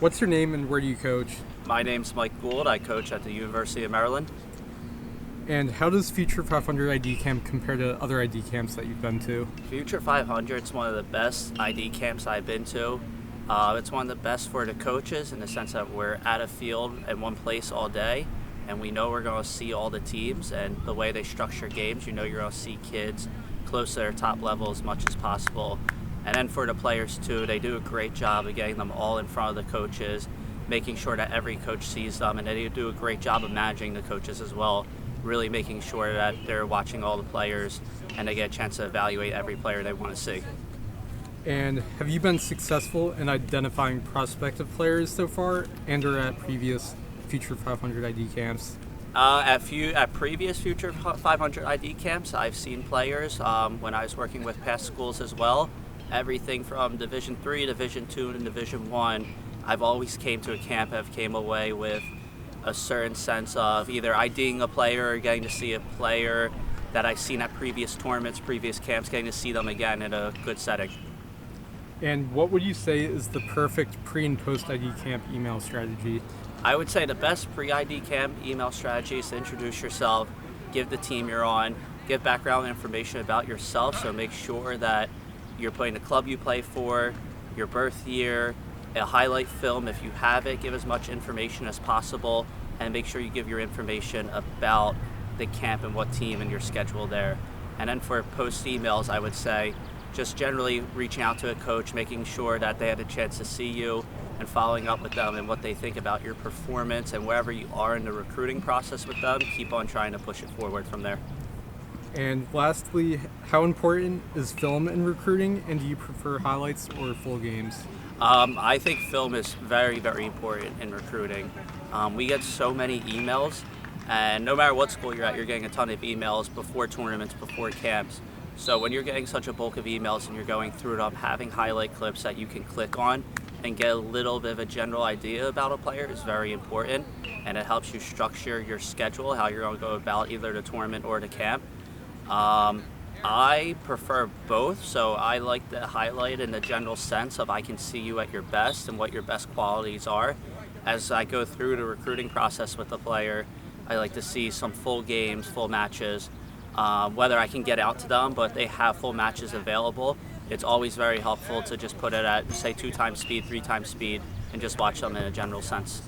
What's your name and where do you coach? My name's Mike Gould. I coach at the University of Maryland. And how does Future 500 ID Camp compare to other ID camps that you've been to? Future 500 is one of the best ID camps I've been to. It's one of the best for the coaches in the sense that we're at a field in one place all day, and we know we're going to see all the teams, and the way they structure games, you know you're going to see kids close to their top level as much as possible. And then for the players too, they do a great job of getting them all in front of the coaches, making sure that every coach sees them, and they do a great job of managing the coaches as well, really making sure that they're watching all the players and they get a chance to evaluate every player they want to see. And have you been successful in identifying prospective players so far and or at previous Future 500 ID camps? At previous Future 500 ID camps, I've seen players when I was working with past schools as well. Everything from Division 3, Division 2, and Division 1. I've always came to a camp and have came away with a certain sense of either IDing a player or getting to see a player that I've seen at previous tournaments, previous camps, getting to see them again in a good setting. And what would you say is the perfect pre and post ID camp email strategy? I would say the best pre-ID camp email strategy is to introduce yourself, give the team you're on, give background information about yourself, so make sure that you're playing the club you play for, your birth year, a highlight film if you have it, give as much information as possible, and make sure you give your information about the camp and what team and your schedule there. And then for post emails, I would say just generally reaching out to a coach, making sure that they had a chance to see you and following up with them and what they think about your performance, and wherever you are in the recruiting process with them, keep on trying to push it forward from there. And lastly, how important is film in recruiting, and do you prefer highlights or full games? I think film is very, very important in recruiting. We get so many emails, and no matter what school you're at, you're getting a ton of emails before tournaments, before camps. So when you're getting such a bulk of emails and you're going through them, having highlight clips that you can click on and get a little bit of a general idea about a player is very important, and it helps you structure your schedule, how you're going to go about either the tournament or the camp. I prefer both, so I like the highlight in the general sense of I can see you at your best and what your best qualities are. As I go through the recruiting process with the player, I like to see some full games, full matches, whether I can get out to them, but they have full matches available. It's always very helpful to just put it at, say, 2 times speed, 3 times speed, and just watch them in a general sense.